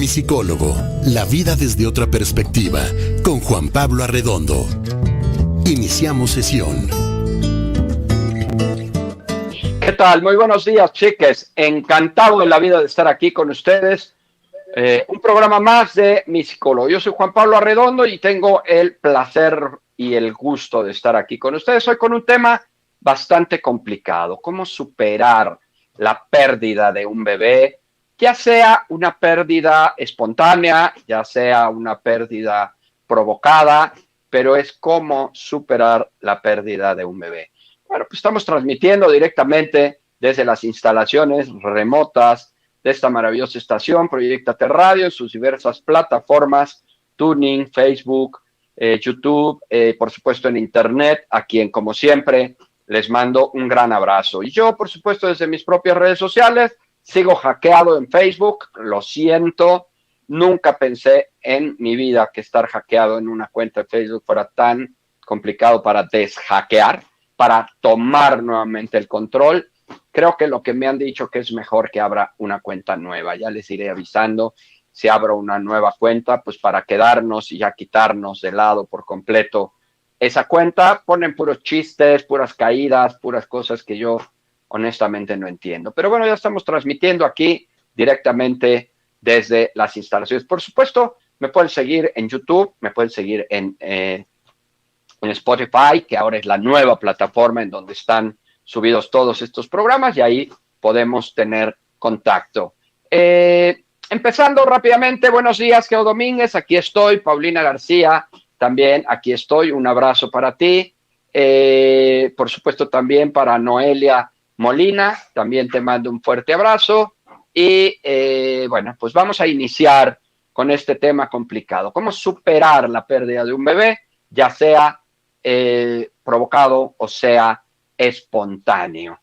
Mi psicólogo, la vida desde otra perspectiva, con Juan Pablo Arredondo. Iniciamos sesión. ¿Qué tal? Muy buenos días, chiques. Encantado de la vida de estar aquí con ustedes. Un programa más de Mi psicólogo. Yo soy Juan Pablo Arredondo y tengo el placer y el gusto de estar aquí con ustedes hoy con un tema bastante complicado. ¿Cómo superar la pérdida de un bebé? Ya sea una pérdida espontánea, ya sea una pérdida provocada, pero es cómo superar la pérdida de un bebé. Bueno, pues estamos transmitiendo directamente desde las instalaciones remotas de esta maravillosa estación, Proyectate Radio, en sus diversas plataformas, Tuning, Facebook, YouTube, por supuesto en Internet, a quien, como siempre, les mando un gran abrazo. Y yo, por supuesto, desde mis propias redes sociales, sigo hackeado en Facebook, lo siento, nunca pensé en mi vida que estar hackeado en una cuenta de Facebook fuera tan complicado para deshackear, para tomar nuevamente el control. Creo que lo que me han dicho que es mejor que abra una cuenta nueva. Ya les iré avisando si abro una nueva cuenta, pues para quedarnos y ya quitarnos de lado por completo esa cuenta. Ponen puros chistes, puras caídas, puras cosas que yo honestamente no entiendo. Pero bueno, ya estamos transmitiendo aquí directamente desde las instalaciones. Por supuesto, me pueden seguir en YouTube, me pueden seguir en Spotify, que ahora es la nueva plataforma en donde están subidos todos estos programas y ahí podemos tener contacto. Empezando rápidamente, buenos días, Geo Domínguez, aquí estoy, Paulina García, también aquí estoy, un abrazo para ti, por supuesto también para Noelia Molina, también te mando un fuerte abrazo y bueno, pues vamos a iniciar con este tema complicado, cómo superar la pérdida de un bebé, ya sea provocado o sea espontáneo.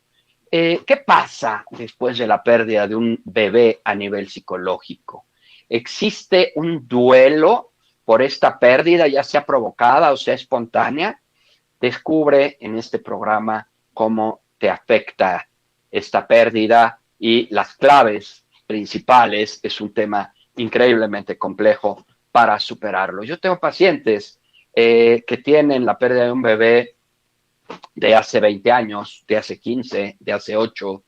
¿Qué pasa después de la pérdida de un bebé a nivel psicológico? ¿Existe un duelo por esta pérdida, ya sea provocada o sea espontánea? Descubre en este programa cómo te afecta esta pérdida y las claves principales. Es un tema increíblemente complejo para superarlo. Yo tengo pacientes que tienen la pérdida de un bebé de hace 20 años, de hace 15, de hace 8,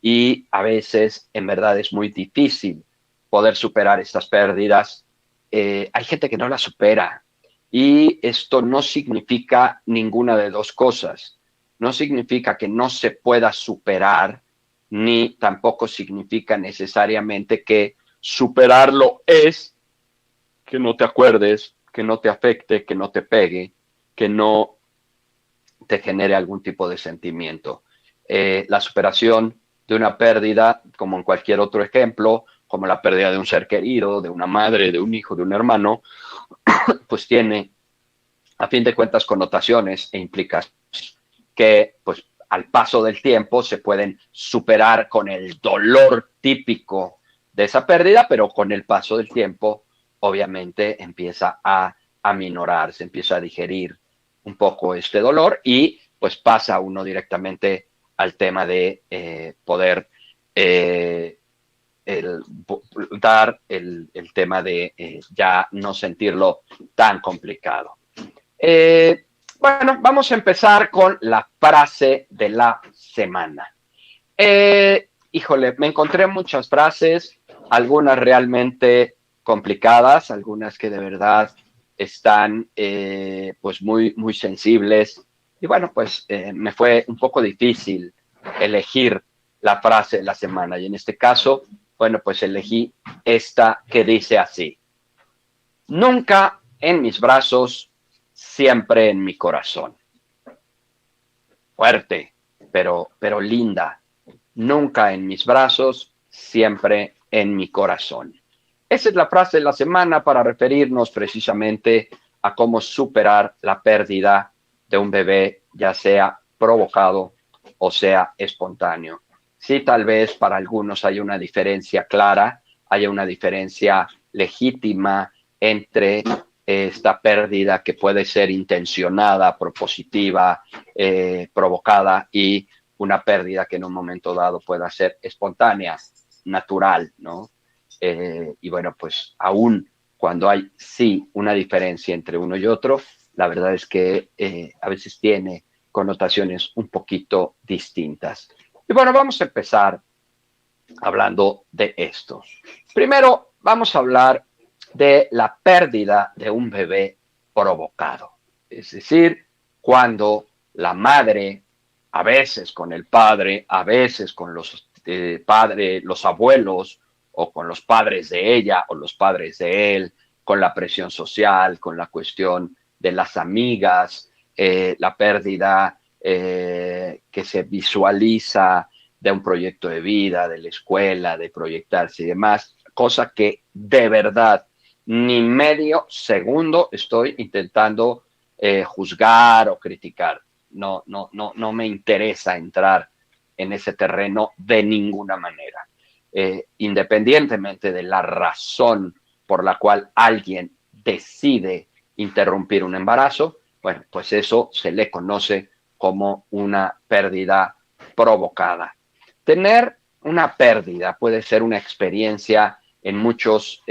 y a veces en verdad es muy difícil poder superar estas pérdidas. Hay gente que no la supera y esto no significa ninguna de dos cosas. No significa que no se pueda superar, ni tampoco significa necesariamente que superarlo es que no te acuerdes, que no te afecte, que no te pegue, que no te genere algún tipo de sentimiento. La superación de una pérdida, como en cualquier otro ejemplo, como la pérdida de un ser querido, de una madre, de un hijo, de un hermano, pues tiene, a fin de cuentas, connotaciones e implicaciones que, pues, al paso del tiempo se pueden superar con el dolor típico de esa pérdida, pero con el paso del tiempo, obviamente, empieza a aminorar, se empieza a digerir un poco este dolor y pues pasa uno directamente al tema de poder dar el tema de ya no sentirlo tan complicado. Bueno, vamos a empezar con la frase de la semana. Híjole, me encontré muchas frases, algunas realmente complicadas, algunas que de verdad están pues muy, muy sensibles. Y bueno, pues me fue un poco difícil elegir la frase de la semana. Y en este caso, bueno, pues elegí esta que dice así: nunca en mis brazos, siempre en mi corazón. Fuerte, pero linda. Nunca en mis brazos, siempre en mi corazón. Esa es la frase de la semana para referirnos precisamente a cómo superar la pérdida de un bebé, ya sea provocado o sea espontáneo. Sí, tal vez para algunos hay una diferencia clara, haya una diferencia legítima entre esta pérdida que puede ser intencionada, propositiva, provocada, y una pérdida que en un momento dado pueda ser espontánea, natural, ¿no? Y bueno, pues aún cuando hay sí una diferencia entre uno y otro, la verdad es que a veces tiene connotaciones un poquito distintas. Y bueno, vamos a empezar hablando de esto. Primero, vamos a hablar de la pérdida de un bebé provocado. Es decir, cuando la madre, a veces con el padre, a veces con los padres, los abuelos, o con los padres de ella o los padres de él, con la presión social, con la cuestión de las amigas, la pérdida que se visualiza de un proyecto de vida, de la escuela, de proyectarse y demás, cosa que de verdad ni medio segundo estoy intentando juzgar o criticar. No me interesa entrar en ese terreno de ninguna manera. Independientemente de la razón por la cual alguien decide interrumpir un embarazo, bueno, pues eso se le conoce como una pérdida provocada. Tener una pérdida puede ser una experiencia en muchos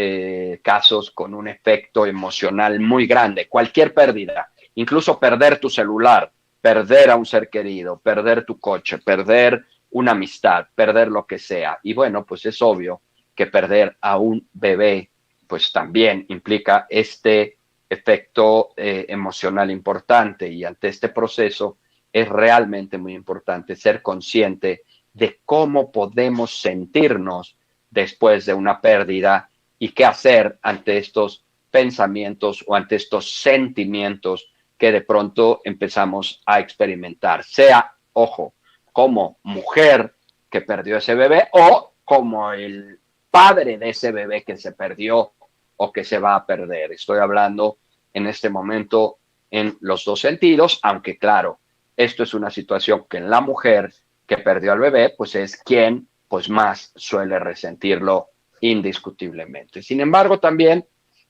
casos con un efecto emocional muy grande. Cualquier pérdida, incluso perder tu celular, perder a un ser querido, perder tu coche, perder una amistad, perder lo que sea. Y bueno, pues es obvio que perder a un bebé, pues también implica este efecto emocional importante. Y ante este proceso es realmente muy importante ser consciente de cómo podemos sentirnos después de una pérdida y qué hacer ante estos pensamientos o ante estos sentimientos que de pronto empezamos a experimentar, sea, ojo, como mujer que perdió ese bebé o como el padre de ese bebé que se perdió o que se va a perder. Estoy hablando en este momento en los dos sentidos, aunque claro, esto es una situación que en la mujer que perdió al bebé, pues es quien pues más suele resentirlo indiscutiblemente. Sin embargo, también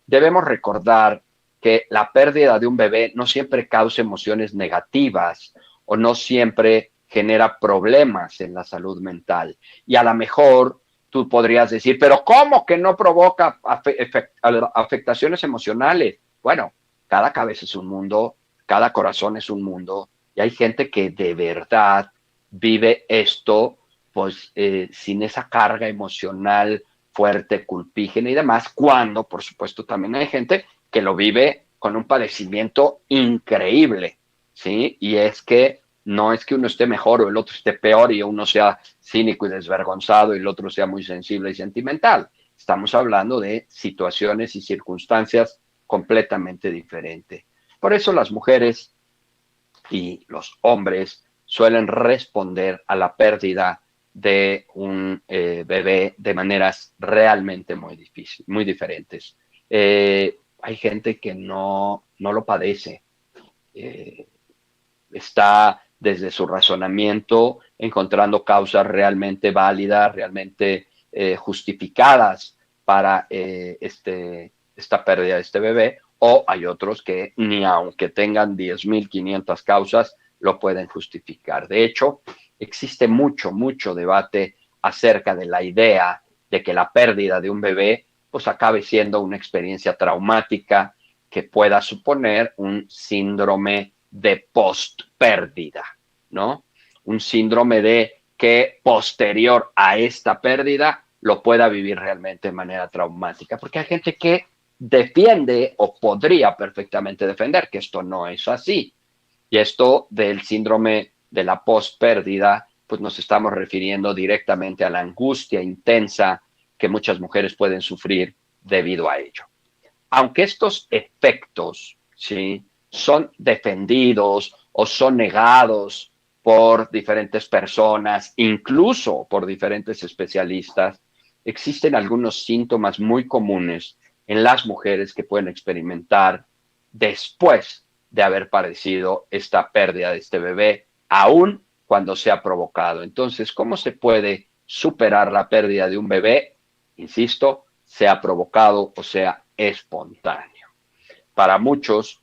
debemos recordar que la pérdida de un bebé no siempre causa emociones negativas o no siempre genera problemas en la salud mental. Y a lo mejor tú podrías decir, pero ¿cómo que no provoca afectaciones emocionales? Bueno, cada cabeza es un mundo, cada corazón es un mundo, y hay gente que de verdad vive esto pues sin esa carga emocional fuerte, culpígena y demás, cuando por supuesto también hay gente que lo vive con un padecimiento increíble, ¿sí? Y es que no es que uno esté mejor o el otro esté peor y uno sea cínico y desvergonzado y el otro sea muy sensible y sentimental. Estamos hablando de situaciones y circunstancias completamente diferentes. Por eso las mujeres y los hombres suelen responder a la pérdida de un bebé de maneras realmente muy difíciles, muy diferentes. Hay gente que no lo padece, está desde su razonamiento encontrando causas realmente válidas, realmente justificadas para esta pérdida de este bebé, o hay otros que ni aunque tengan 10.500 causas, lo pueden justificar. De hecho, existe mucho debate acerca de la idea de que la pérdida de un bebé pues acabe siendo una experiencia traumática que pueda suponer un síndrome de post-pérdida, ¿no? Un síndrome de que posterior a esta pérdida lo pueda vivir realmente de manera traumática, porque hay gente que defiende o podría perfectamente defender que esto no es así. Y esto del síndrome de la post-pérdida, pues nos estamos refiriendo directamente a la angustia intensa que muchas mujeres pueden sufrir debido a ello. Aunque estos efectos, ¿sí?, son defendidos o son negados por diferentes personas, incluso por diferentes especialistas, existen algunos síntomas muy comunes en las mujeres que pueden experimentar después de haber padecido esta pérdida de este bebé, aun cuando se ha provocado. Entonces, ¿cómo se puede superar la pérdida de un bebé? Insisto, sea provocado o sea espontáneo. Para muchos,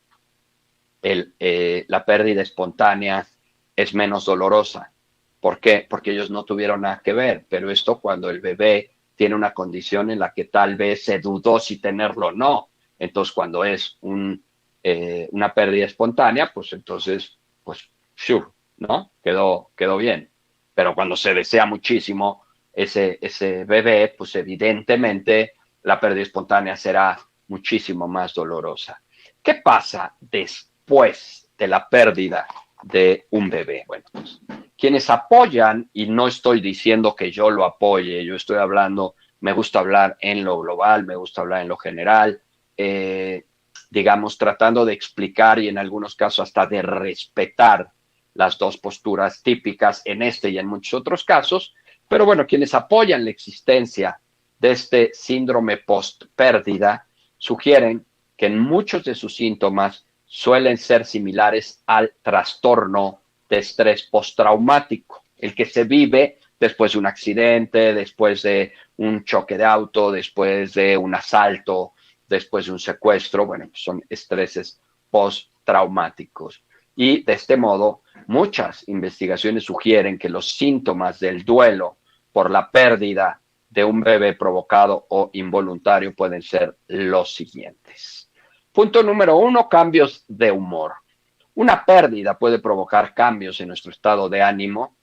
la pérdida espontánea es menos dolorosa. ¿Por qué? Porque ellos no tuvieron nada que ver, pero esto cuando el bebé tiene una condición en la que tal vez se dudó si tenerlo o no. Entonces, cuando es una pérdida espontánea, pues entonces, pues, sure, ¿no? Quedó bien. Pero cuando se desea muchísimo ese bebé, pues evidentemente la pérdida espontánea será muchísimo más dolorosa. ¿Qué pasa después de la pérdida de un bebé? Bueno, pues quienes apoyan, y no estoy diciendo que yo lo apoye, yo estoy hablando, me gusta hablar en lo global, me gusta hablar en lo general, digamos, tratando de explicar y en algunos casos hasta de respetar las dos posturas típicas en este y en muchos otros casos, pero bueno, quienes apoyan la existencia de este síndrome post-pérdida sugieren que en muchos de sus síntomas suelen ser similares al trastorno de estrés postraumático, el que se vive después de un accidente, después de un choque de auto, después de un asalto, después de un secuestro. Bueno, pues son estreses postraumáticos. Y de este modo, muchas investigaciones sugieren que los síntomas del duelo por la pérdida de un bebé provocado o involuntario pueden ser los siguientes. Punto número 1, cambios de humor. Una pérdida puede provocar cambios en nuestro estado de ánimo,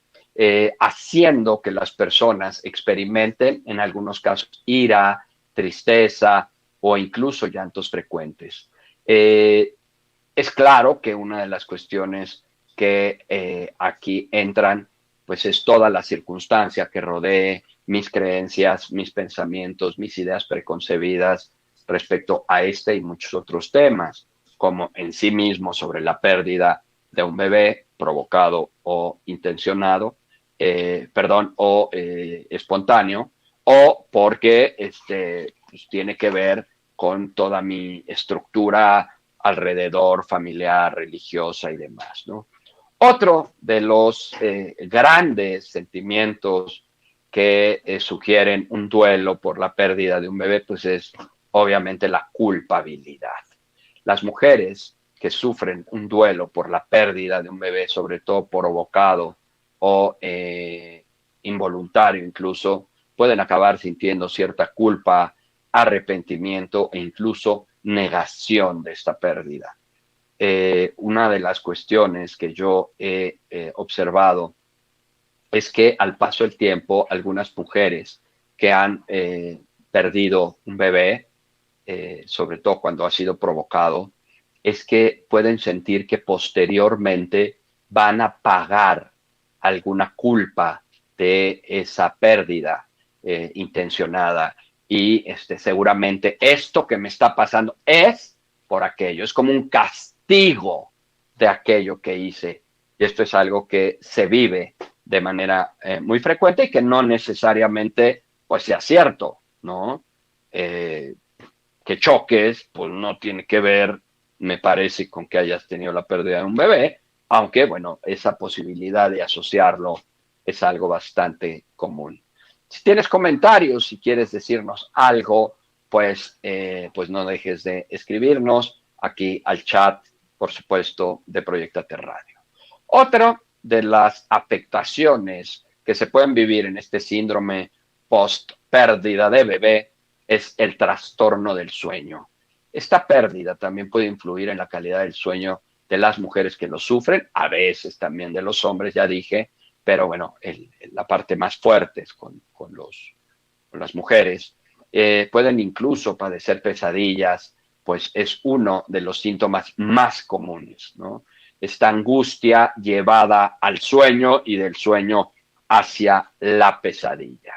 haciendo que las personas experimenten, en algunos casos, ira, tristeza o incluso llantos frecuentes. Es claro que una de las cuestiones que aquí entran, pues es toda la circunstancia que rodee mis creencias, mis pensamientos, mis ideas preconcebidas respecto a este y muchos otros temas, como en sí mismo sobre la pérdida de un bebé provocado o intencionado, o espontáneo, o porque pues tiene que ver con toda mi estructura alrededor familiar, religiosa y demás, ¿no? Otro de los grandes sentimientos que sugieren un duelo por la pérdida de un bebé, pues es obviamente la culpabilidad. Las mujeres que sufren un duelo por la pérdida de un bebé, sobre todo provocado o involuntario incluso, pueden acabar sintiendo cierta culpa, arrepentimiento e incluso negación de esta pérdida. Una de las cuestiones que yo he observado es que al paso del tiempo, algunas mujeres que han perdido un bebé, sobre todo cuando ha sido provocado, es que pueden sentir que posteriormente van a pagar alguna culpa de esa pérdida intencionada y seguramente esto que me está pasando es por aquello, es como un castigo de aquello que hice. Y esto es algo que se vive de manera muy frecuente y que no necesariamente pues sea cierto, ¿no? Que choques, pues no tiene que ver, me parece, con que hayas tenido la pérdida de un bebé, aunque, bueno, esa posibilidad de asociarlo es algo bastante común. Si tienes comentarios, si quieres decirnos algo, pues no dejes de escribirnos aquí al chat, por supuesto, de Proyectate Radio. Otra de las afectaciones que se pueden vivir en este síndrome post-pérdida de bebé es el trastorno del sueño. Esta pérdida también puede influir en la calidad del sueño de las mujeres que lo sufren, a veces también de los hombres, ya dije, pero bueno, la parte más fuerte es con las mujeres. Pueden incluso padecer pesadillas, pues es uno de los síntomas más comunes, ¿no? Esta angustia llevada al sueño y del sueño hacia la pesadilla.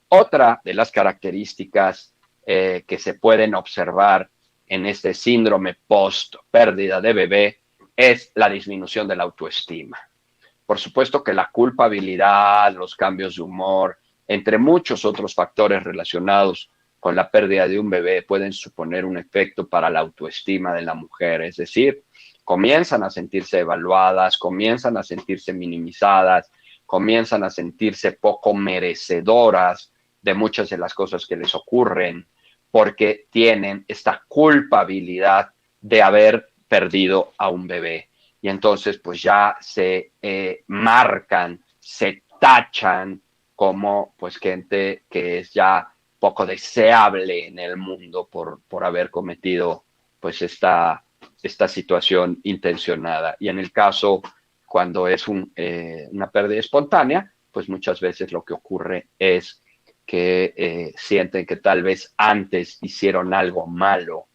Otra de las características que se pueden observar en este síndrome post-pérdida de bebé es la disminución de la autoestima. Por supuesto que la culpabilidad, los cambios de humor, entre muchos otros factores relacionados con la pérdida de un bebé pueden suponer un efecto para la autoestima de la mujer, es decir, comienzan a sentirse evaluadas, comienzan a sentirse minimizadas, comienzan a sentirse poco merecedoras de muchas de las cosas que les ocurren, porque tienen esta culpabilidad de haber perdido a un bebé. Y entonces pues ya se marcan, se tachan como pues gente que es ya poco deseable en el mundo por haber cometido pues esta situación intencionada. Y en el caso cuando es una pérdida espontánea, pues muchas veces lo que ocurre es que sienten que tal vez antes hicieron algo malo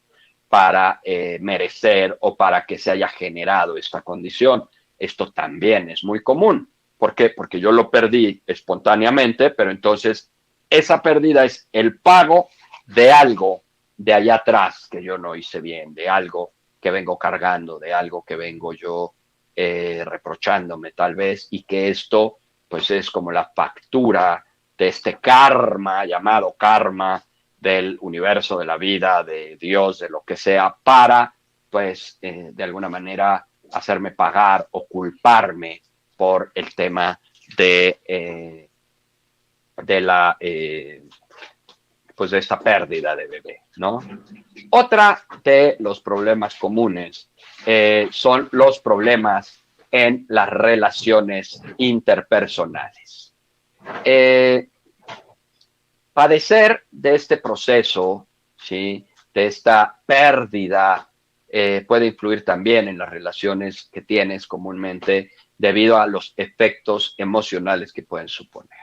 para merecer o para que se haya generado esta condición. Esto también es muy común. ¿Por qué? Porque yo lo perdí espontáneamente, pero entonces esa pérdida es el pago de algo de allá atrás que yo no hice bien, de algo que vengo cargando, de algo que vengo yo reprochándome tal vez, y que esto pues es como la factura de este karma, llamado karma, del universo, de la vida, de Dios, de lo que sea, para pues de alguna manera hacerme pagar o culparme por el tema de la pues de esta pérdida de bebé, ¿no? Otra de los problemas comunes son los problemas en las relaciones interpersonales. Padecer de este proceso, ¿sí?, de esta pérdida, puede influir también en las relaciones que tienes comúnmente debido a los efectos emocionales que pueden suponer.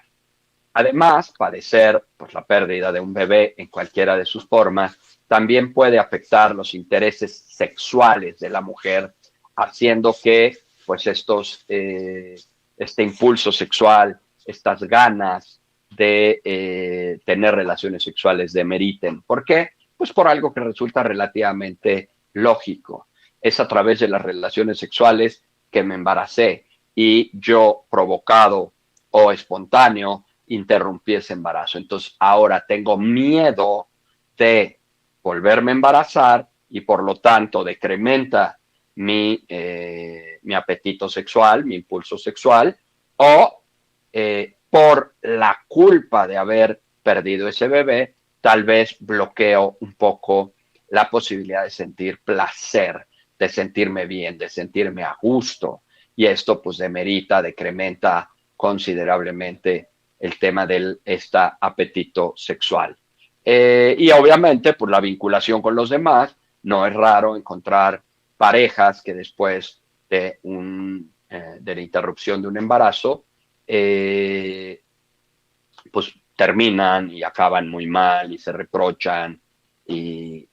Además, padecer pues, la pérdida de un bebé en cualquiera de sus formas también puede afectar los intereses sexuales de la mujer, haciendo que pues este impulso sexual, estas ganas de tener relaciones sexuales demeriten. ¿Por qué? Pues por algo que resulta relativamente lógico. Es a través de las relaciones sexuales que me embaracé y yo, provocado o espontáneo, interrumpí ese embarazo. Entonces ahora tengo miedo de volverme a embarazar y por lo tanto decrementa mi apetito sexual, mi impulso sexual, o por la culpa de haber perdido ese bebé, tal vez bloqueo un poco la posibilidad de sentir placer, de sentirme bien, de sentirme a gusto. Y esto pues demerita, decrementa considerablemente el tema del apetito sexual. Y obviamente, por la vinculación con los demás, no es raro encontrar parejas que después de la interrupción de un embarazo, pues terminan y acaban muy mal y se reprochan y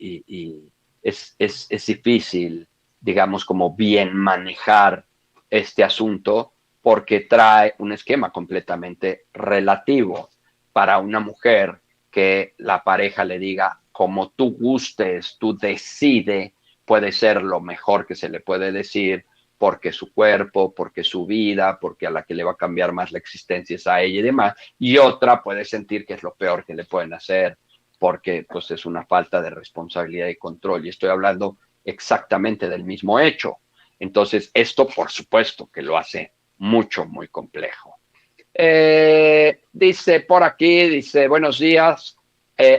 es difícil, digamos, como bien manejar este asunto porque trae un esquema completamente relativo. Para una mujer, que la pareja le diga como tú gustes, tú decide, puede ser lo mejor que se le puede decir, porque su cuerpo, porque su vida, porque a la que le va a cambiar más la existencia es a ella y demás. Y otra puede sentir que es lo peor que le pueden hacer, porque pues es una falta de responsabilidad y control. Y estoy hablando exactamente del mismo hecho. Entonces, esto por supuesto que lo hace muy complejo. Dice por aquí, dice, buenos días.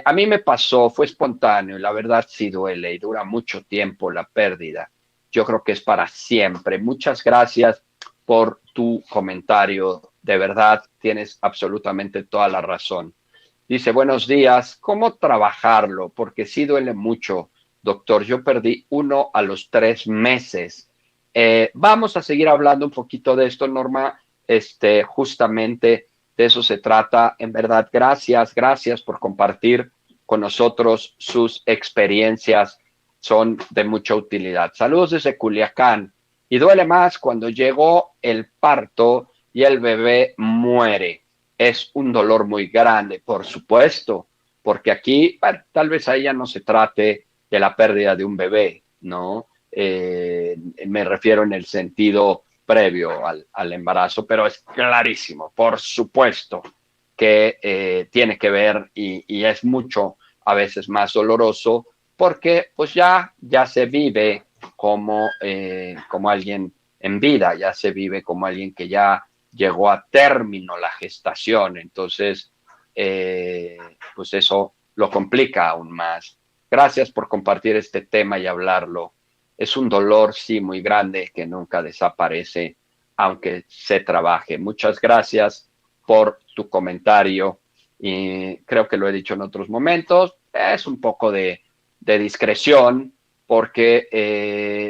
A mí me pasó, fue espontáneo y la verdad sí duele y dura mucho tiempo la pérdida. Yo creo que es para siempre. Muchas gracias por tu comentario. De verdad, tienes absolutamente toda la razón. Dice, buenos días. ¿Cómo trabajarlo? Porque sí duele mucho, doctor. Yo perdí uno a los 3 meses. Vamos a seguir hablando un poquito de esto, Norma. Justamente de eso se trata. En verdad, gracias por compartir con nosotros sus experiencias. Son de mucha utilidad. Saludos desde Culiacán. Y duele más cuando llegó el parto y el bebé muere. Es un dolor muy grande, por supuesto, porque aquí tal vez a ella no se trate de la pérdida de un bebé, ¿no? Me refiero en el sentido previo al embarazo, pero es clarísimo, por supuesto, que tiene que ver y es mucho, a veces más doloroso, porque pues ya se vive como alguien en vida, ya se vive como alguien que ya llegó a término la gestación, entonces pues eso lo complica aún más. Gracias por compartir este tema y hablarlo. Es un dolor, sí, muy grande que nunca desaparece, aunque se trabaje. Muchas gracias por tu comentario y creo que lo he dicho en otros momentos, es un poco de discreción, porque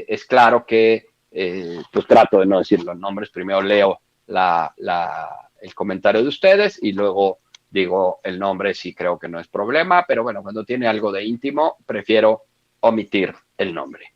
es claro que, pues trato de no decir los nombres, primero leo el comentario de ustedes y luego digo el nombre si creo que no es problema, pero bueno, cuando tiene algo de íntimo, prefiero omitir el nombre.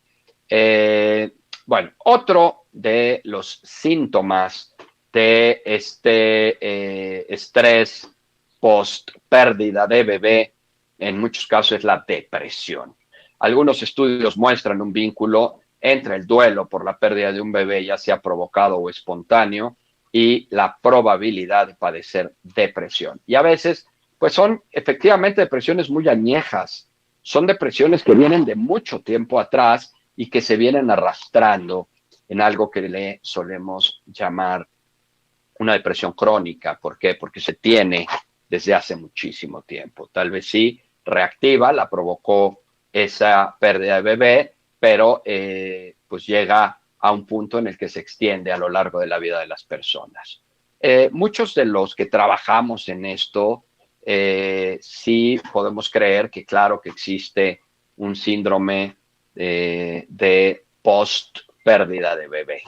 Bueno, otro de los síntomas de este estrés post pérdida de bebé, en muchos casos es la depresión. Algunos estudios muestran un vínculo entre el duelo por la pérdida de un bebé, ya sea provocado o espontáneo, y la probabilidad de padecer depresión. Y a veces, pues son efectivamente depresiones muy añejas, son depresiones que vienen de mucho tiempo atrás y que se vienen arrastrando en algo que le solemos llamar una depresión crónica. ¿Por qué? Porque se tiene desde hace muchísimo tiempo. Tal vez sí reactiva, la provocó esa pérdida de bebé, pero pues llega a un punto en el que se extiende a lo largo de la vida de las personas. Muchos de los que trabajamos en esto, sí podemos creer que claro que existe un síndrome de post pérdida de bebé.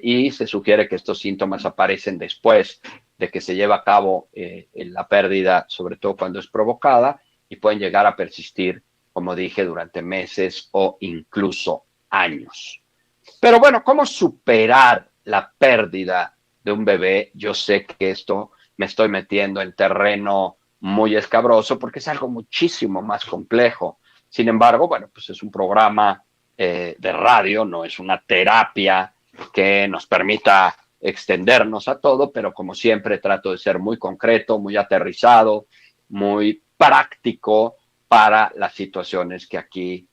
Y se sugiere que estos síntomas aparecen después de que se lleva a cabo la pérdida, sobre todo cuando es provocada, y pueden llegar a persistir, como dije, durante meses o incluso años. Pero bueno, ¿cómo superar la pérdida de un bebé? Yo sé que esto me estoy metiendo en terreno muy escabroso porque es algo muchísimo más complejo. Sin embargo, bueno, pues es un programa de radio, no es una terapia que nos permita extendernos a todo, pero como siempre trato de ser muy concreto, muy aterrizado, muy práctico para las situaciones que aquí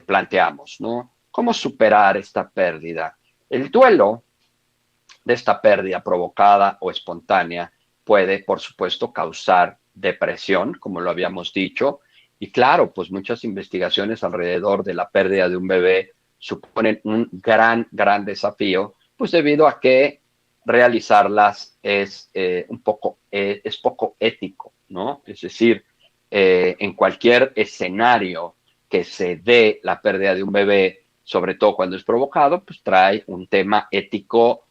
planteamos, ¿no? ¿Cómo superar esta pérdida? El duelo de esta pérdida provocada o espontánea puede, por supuesto, causar depresión, como lo habíamos dicho, y claro, pues muchas investigaciones alrededor de la pérdida de un bebé suponen un gran desafío, pues debido a que realizarlas es es poco ético, ¿no? Es decir, en cualquier escenario que se dé la pérdida de un bebé, sobre todo cuando es provocado, pues trae un tema ético,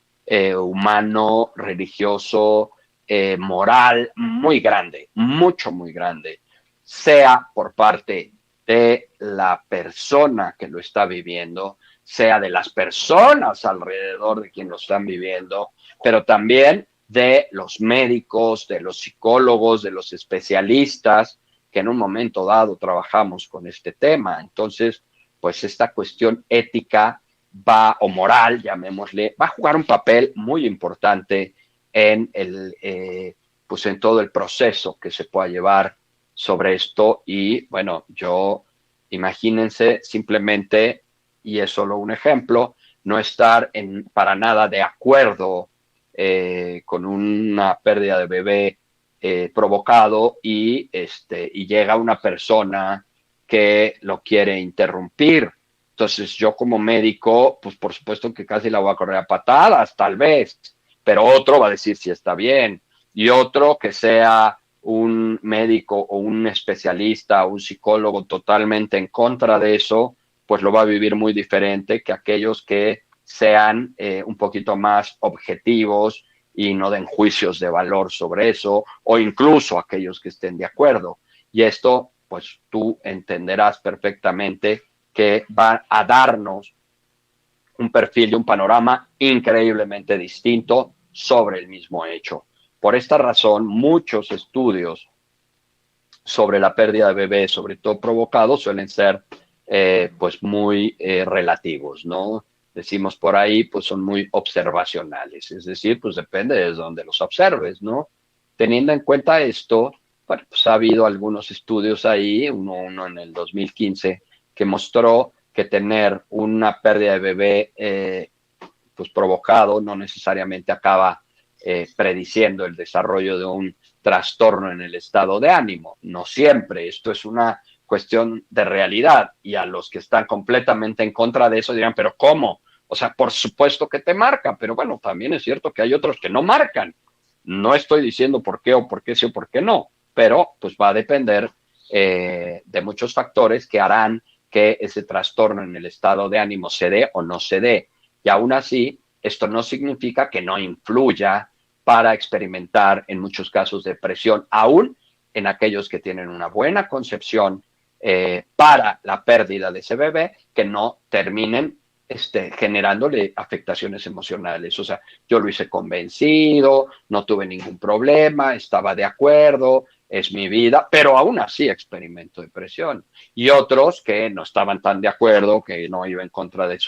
humano, religioso, moral muy grande, muy grande, sea por parte de la persona que lo está viviendo, sea de las personas alrededor de quien lo están viviendo, pero también de los médicos, de los psicólogos, de los especialistas que en un momento dado trabajamos con este tema. Entonces, pues esta cuestión ética o moral, llamémosle, va a jugar un papel muy importante en pues en todo el proceso que se pueda llevar sobre esto. Y bueno, imagínense simplemente, y es solo un ejemplo, no estar para nada de acuerdo con una pérdida de bebé provocado y llega una persona que lo quiere interrumpir. Entonces yo como médico, pues por supuesto que casi la voy a correr a patadas, tal vez, pero otro va a decir si está bien, y otro que sea un médico o un especialista o un psicólogo totalmente en contra de eso, pues lo va a vivir muy diferente que aquellos que sean un poquito más objetivos y no den juicios de valor sobre eso, o incluso aquellos que estén de acuerdo. Y esto, pues tú entenderás perfectamente que va a darnos un perfil y un panorama increíblemente distinto sobre el mismo hecho. Por esta razón, muchos estudios sobre la pérdida de bebés, sobre todo provocados, suelen ser pues muy relativos, ¿no? Decimos por ahí, pues son muy observacionales, es decir, pues depende de dónde los observes, ¿no? Teniendo en cuenta esto, bueno, pues ha habido algunos estudios ahí, uno en el 2015, que mostró que tener una pérdida de bebé pues provocado no necesariamente acaba prediciendo el desarrollo de un trastorno en el estado de ánimo. No siempre, esto es una cuestión de realidad, y a los que están completamente en contra de eso dirán, pero ¿cómo? O sea, por supuesto que te marca, pero bueno, también es cierto que hay otros que no marcan. No estoy diciendo por qué o por qué sí o por qué no. pero pues va a depender de muchos factores que harán que ese trastorno en el estado de ánimo se dé o no se dé. Y aún así, esto no significa que no influya para experimentar en muchos casos depresión, aún en aquellos que tienen una buena concepción para la pérdida de ese bebé, que no terminen generándole afectaciones emocionales. O sea, yo lo hice convencido, no tuve ningún problema, estaba de acuerdo, es mi vida, pero aún así experimento depresión. Y otros que no estaban tan de acuerdo, que no iba en contra de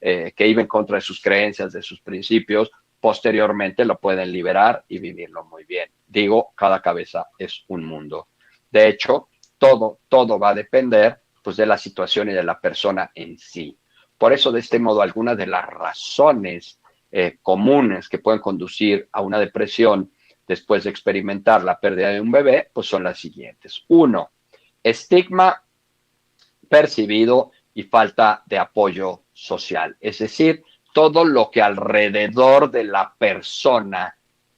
que iba en contra de sus creencias, de sus principios, posteriormente lo pueden liberar y vivirlo muy bien. Digo, cada cabeza es un mundo. De hecho, todo va a depender pues, de la situación y de la persona en sí. Por eso, de este modo, algunas de las razones comunes que pueden conducir a una depresión después de experimentar la pérdida de un bebé, pues son las siguientes. 1, estigma percibido y falta de apoyo social. Es decir, todo lo que alrededor de la persona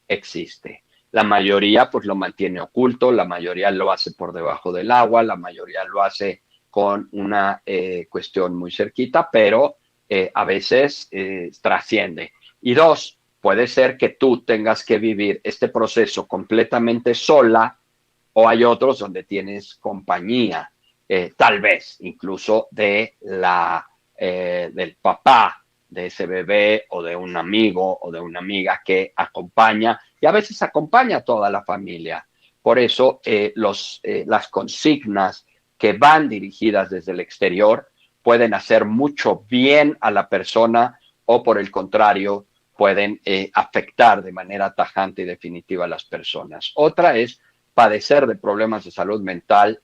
existe. La mayoría pues lo mantiene oculto, la mayoría lo hace por debajo del agua, la mayoría lo hace con una cuestión muy cerquita, pero a veces trasciende. Y 2, puede ser que tú tengas que vivir este proceso completamente sola, o hay otros donde tienes compañía, tal vez incluso del papá de ese bebé o de un amigo o de una amiga que acompaña, y a veces acompaña a toda la familia. Por eso las consignas que van dirigidas desde el exterior pueden hacer mucho bien a la persona o por el contrario pueden afectar de manera tajante y definitiva a las personas. Otra es padecer de problemas de salud mental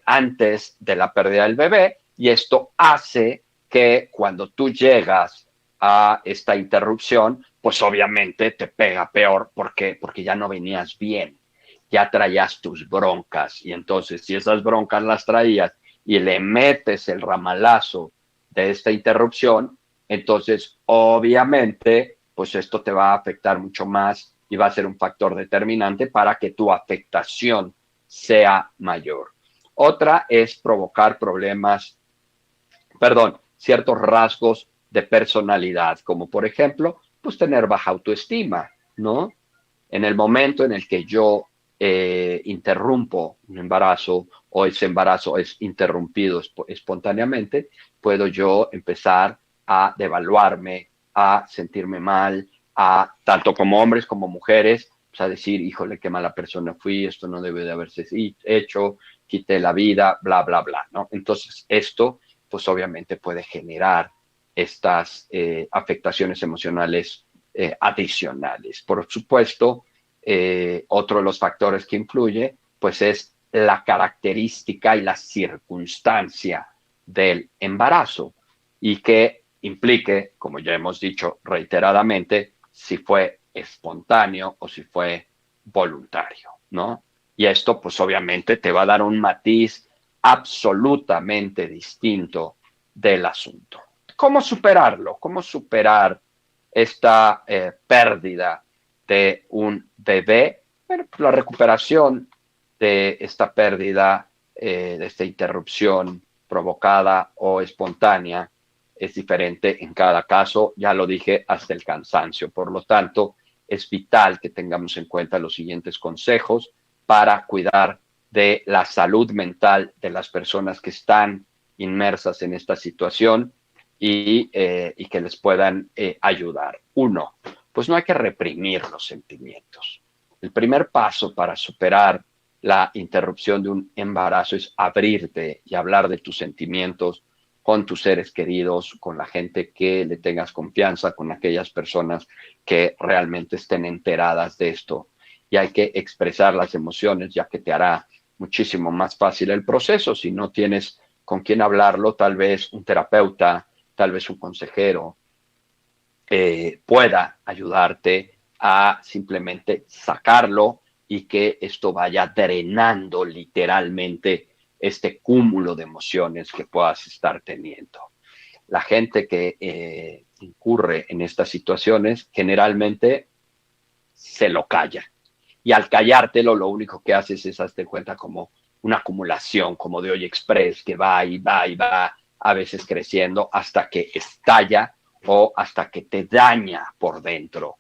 antes de la pérdida del bebé, y esto hace que cuando tú llegas a esta interrupción, pues obviamente te pega peor porque ya no venías bien, ya traías tus broncas, y entonces si esas broncas las traías y le metes el ramalazo de esta interrupción, entonces obviamente pues esto te va a afectar mucho más y va a ser un factor determinante para que tu afectación sea mayor. Otra es provocar ciertos rasgos de personalidad, como por ejemplo, pues tener baja autoestima, ¿no? En el momento en el que yo interrumpo un embarazo o ese embarazo es interrumpido espontáneamente, puedo yo empezar a devaluarme, a sentirme mal, tanto como hombres como mujeres, pues a decir, híjole, qué mala persona fui, esto no debe de haberse hecho, quité la vida, bla, bla, bla, ¿no? Entonces, esto, pues obviamente puede generar estas afectaciones emocionales adicionales. Por supuesto, otro de los factores que influye, pues es la característica y la circunstancia del embarazo y que implique, como ya hemos dicho reiteradamente, si fue espontáneo o si fue voluntario, ¿no? Y esto, pues obviamente te va a dar un matiz absolutamente distinto del asunto. ¿Cómo superarlo? ¿Cómo superar esta pérdida de un bebé? Bueno, pues la recuperación de esta pérdida, de esta interrupción provocada o espontánea, es diferente en cada caso, ya lo dije, hasta el cansancio. Por lo tanto, es vital que tengamos en cuenta los siguientes consejos para cuidar de la salud mental de las personas que están inmersas en esta situación y que les puedan ayudar. 1, pues no hay que reprimir los sentimientos. El primer paso para superar la interrupción de un embarazo es abrirte y hablar de tus sentimientos con tus seres queridos, con la gente que le tengas confianza, con aquellas personas que realmente estén enteradas de esto. Y hay que expresar las emociones, ya que te hará muchísimo más fácil el proceso. Si no tienes con quién hablarlo, tal vez un terapeuta, tal vez un consejero pueda ayudarte a simplemente sacarlo y que esto vaya drenando literalmente este cúmulo de emociones que puedas estar teniendo. La gente que incurre en estas situaciones generalmente se lo calla y al callártelo lo único que haces es darte cuenta como una acumulación, como de olla express, que va y va y va, a veces creciendo hasta que estalla o hasta que te daña por dentro,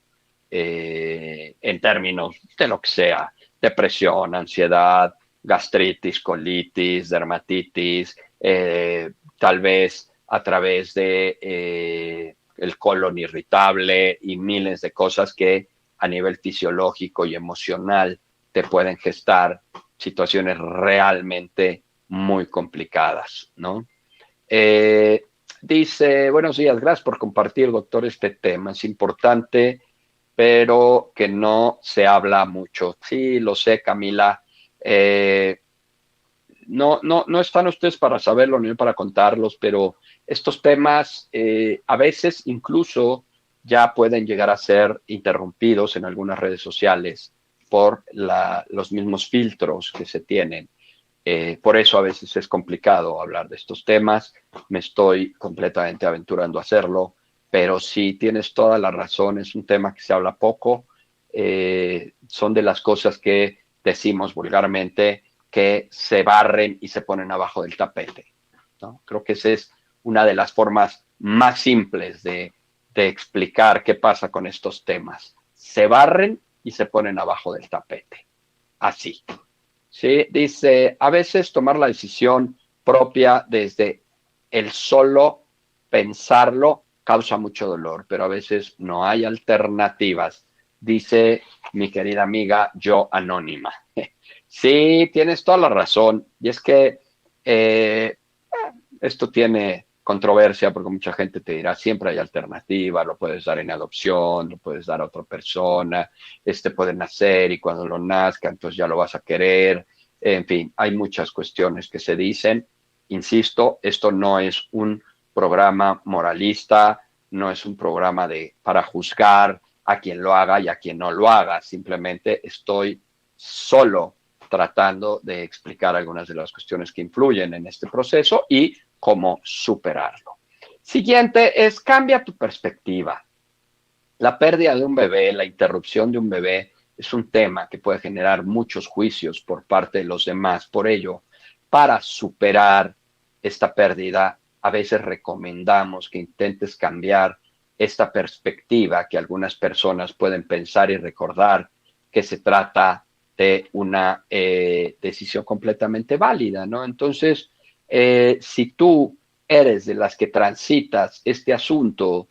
en términos de lo que sea, depresión, ansiedad, gastritis, colitis, dermatitis, tal vez a través de el colon irritable y miles de cosas que a nivel fisiológico y emocional te pueden gestar situaciones realmente muy complicadas, ¿no? Dice, buenos días, gracias por compartir, doctor, este tema. Es importante, pero que no se habla mucho. Sí, lo sé, Camila. No están ustedes para saberlo ni para contarlos, pero estos temas a veces incluso ya pueden llegar a ser interrumpidos en algunas redes sociales por los mismos filtros que se tienen. Por eso a veces es complicado hablar de estos temas. Me estoy completamente aventurando a hacerlo, pero sí tienes toda la razón, es un tema que se habla poco. Son de las cosas que decimos vulgarmente que se barren y se ponen abajo del tapete, ¿no? Creo que esa es una de las formas más simples de explicar qué pasa con estos temas. Se barren y se ponen abajo del tapete. Así. Sí, dice, a veces tomar la decisión propia desde el solo pensarlo causa mucho dolor, pero a veces no hay alternativas, dice mi querida amiga Yo Anónima. Sí, tienes toda la razón. Y es que esto tiene controversia porque mucha gente te dirá, siempre hay alternativa, lo puedes dar en adopción, lo puedes dar a otra persona, puede nacer y cuando lo nazca, entonces ya lo vas a querer. En fin, hay muchas cuestiones que se dicen. Insisto, esto no es un programa moralista, no es un programa para juzgar a quien lo haga y a quien no lo haga. Simplemente estoy solo tratando de explicar algunas de las cuestiones que influyen en este proceso y cómo superarlo. Siguiente es cambia tu perspectiva. La pérdida de un bebé, la interrupción de un bebé es un tema que puede generar muchos juicios por parte de los demás. Por ello, para superar esta pérdida, a veces recomendamos que intentes cambiar esta perspectiva que algunas personas pueden pensar y recordar que se trata de una decisión completamente válida, ¿no? Entonces, si tú eres de las que transitas este asunto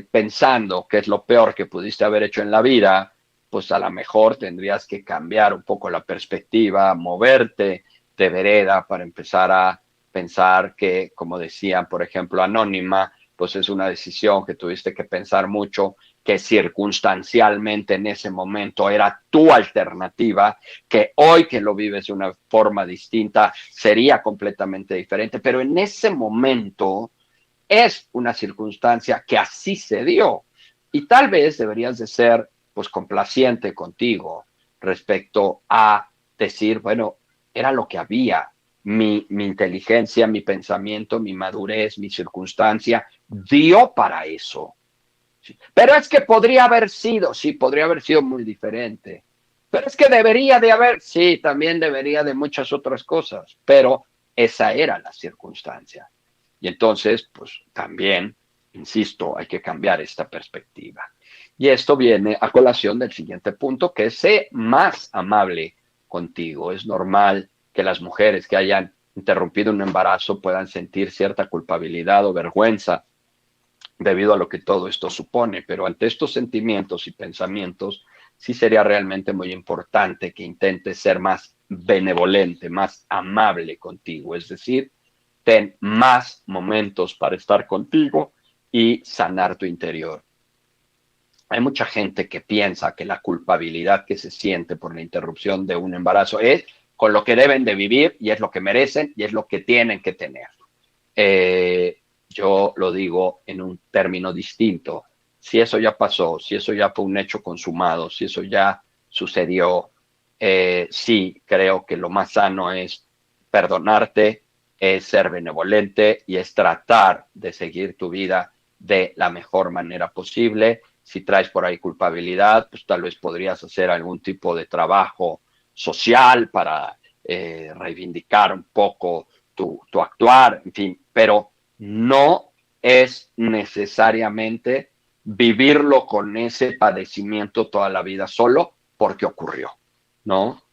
pensando que es lo peor que pudiste haber hecho en la vida, pues a lo mejor tendrías que cambiar un poco la perspectiva, moverte de vereda para empezar a pensar que, como decían, por ejemplo, Anónima, pues es una decisión que tuviste que pensar mucho, que circunstancialmente en ese momento era tu alternativa, que hoy que lo vives de una forma distinta sería completamente diferente, pero en ese momento es una circunstancia que así se dio y tal vez deberías de ser pues complaciente contigo respecto a decir, bueno, era lo que había, mi inteligencia, mi pensamiento, mi madurez, mi circunstancia dio para eso. Sí. Pero es que podría haber sido, sí, podría haber sido muy diferente. Pero es que debería de haber, sí, también debería de muchas otras cosas, pero esa era la circunstancia. Y entonces, pues también, insisto, hay que cambiar esta perspectiva. Y esto viene a colación del siguiente punto, que es sé más amable contigo. Es normal que las mujeres que hayan interrumpido un embarazo puedan sentir cierta culpabilidad o vergüenza debido a lo que todo esto supone, pero ante estos sentimientos y pensamientos, sí sería realmente muy importante que intentes ser más benevolente, más amable contigo, es decir, ten más momentos para estar contigo y sanar tu interior. Hay mucha gente que piensa que la culpabilidad que se siente por la interrupción de un embarazo es con lo que deben de vivir y es lo que merecen y es lo que tienen que tener. Yo lo digo en un término distinto. Si eso ya pasó, si eso ya fue un hecho consumado, si eso ya sucedió, sí creo que lo más sano es perdonarte, es ser benevolente y es tratar de seguir tu vida de la mejor manera posible Si traes por ahí culpabilidad, pues tal vez podrías hacer algún tipo de trabajo social para reivindicar un poco tu actuar, en fin, pero no es necesariamente vivirlo con ese padecimiento toda la vida solo porque ocurrió, ¿no?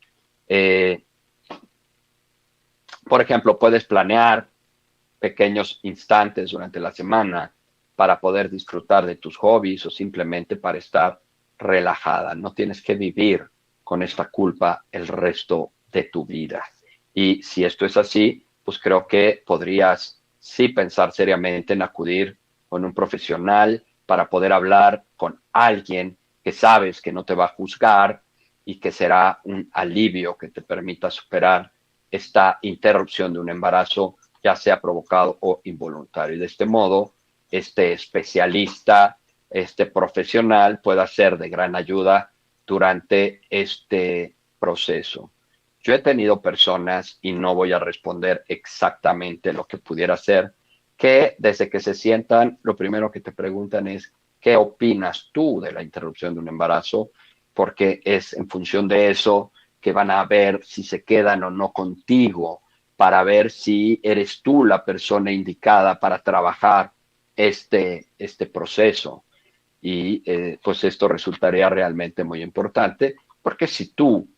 Por ejemplo, puedes planear pequeños instantes durante la semana para poder disfrutar de tus hobbies o simplemente para estar relajada. No tienes que vivir con esta culpa el resto de tu vida. Y si esto es así, pues creo que podrías sí pensar seriamente en acudir con un profesional para poder hablar con alguien que sabes que no te va a juzgar y que será un alivio que te permita superar esta interrupción de un embarazo, ya sea provocado o involuntario. Y de este modo, este especialista, este profesional pueda ser de gran ayuda durante este proceso. Yo he tenido personas, y no voy a responder exactamente lo que pudiera ser, que desde que se sientan, lo primero que te preguntan es, ¿qué opinas tú de la interrupción de un embarazo? Porque es en función de eso que van a ver si se quedan o no contigo, para ver si eres tú la persona indicada para trabajar este proceso. Y pues esto resultaría realmente muy importante, porque si tú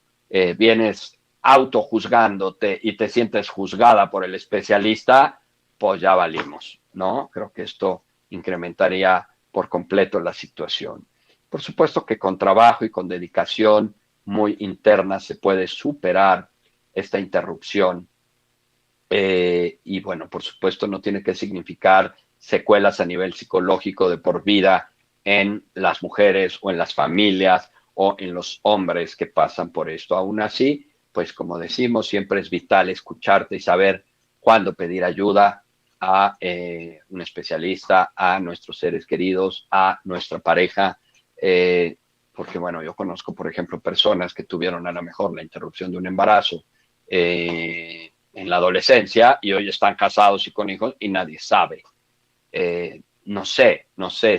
vienes autojuzgándote y te sientes juzgada por el especialista, pues ya valimos, ¿no? Creo que esto incrementaría por completo la situación. Por supuesto que con trabajo y con dedicación muy interna se puede superar esta interrupción. Y bueno, por supuesto no tiene que significar secuelas a nivel psicológico de por vida en las mujeres o en las familias o en los hombres que pasan por esto. Aún así, pues como decimos, siempre es vital escucharte y saber cuándo pedir ayuda a un especialista, a nuestros seres queridos, a nuestra pareja, porque bueno, yo conozco, por ejemplo, personas que tuvieron a lo mejor la interrupción de un embarazo en la adolescencia y hoy están casados y con hijos y nadie sabe. No sé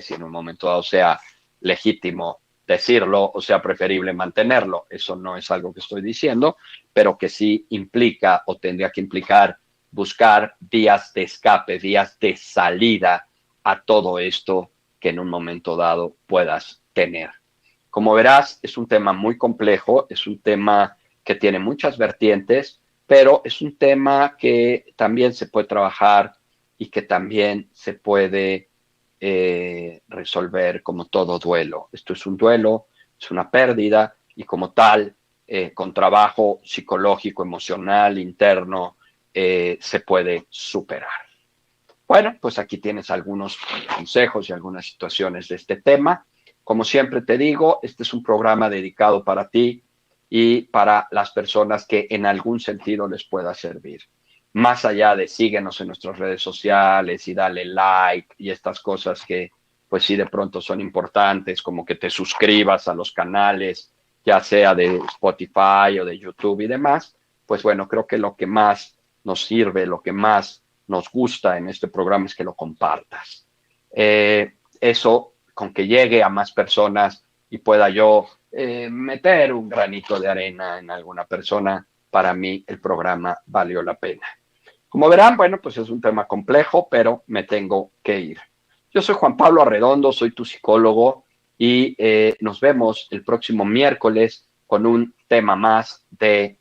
si en un momento dado sea legítimo decirlo o sea preferible mantenerlo. Eso no es algo que estoy diciendo, pero que sí implica o tendría que implicar buscar vías de escape, vías de salida a todo esto que en un momento dado puedas tener. Como verás, es un tema muy complejo, es un tema que tiene muchas vertientes, pero es un tema que también se puede trabajar y que también se puede resolver como todo duelo. Esto es un duelo, es una pérdida y como tal, con trabajo psicológico, emocional, interno, se puede superar. Bueno, pues aquí tienes algunos consejos y algunas situaciones de este tema. Como siempre te digo, este es un programa dedicado para ti y para las personas que en algún sentido les pueda servir. Más allá de síguenos en nuestras redes sociales y dale like y estas cosas que pues sí de pronto son importantes, como que te suscribas a los canales, ya sea de Spotify o de YouTube y demás, pues bueno, creo que lo que más nos sirve, lo que más nos gusta en este programa es que lo compartas. Eso, con que llegue a más personas y pueda yo meter un granito de arena en alguna persona, para mí el programa valió la pena. Como verán, bueno, pues es un tema complejo, pero me tengo que ir. Yo soy Juan Pablo Arredondo, soy tu psicólogo y nos vemos el próximo miércoles con un tema más de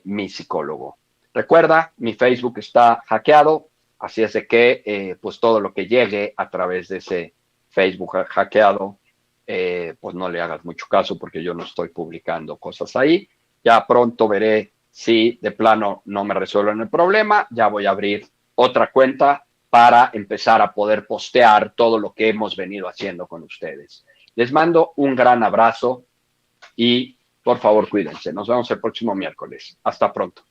mi psicólogo. Recuerda, mi Facebook está hackeado, así es de que pues todo lo que llegue a través de ese Facebook hackeado, pues no le hagas mucho caso porque yo no estoy publicando cosas ahí. Ya pronto veré si de plano no me resuelven el problema, ya voy a abrir otra cuenta para empezar a poder postear todo lo que hemos venido haciendo con ustedes. Les mando un gran abrazo y por favor cuídense. Nos vemos el próximo miércoles. Hasta pronto.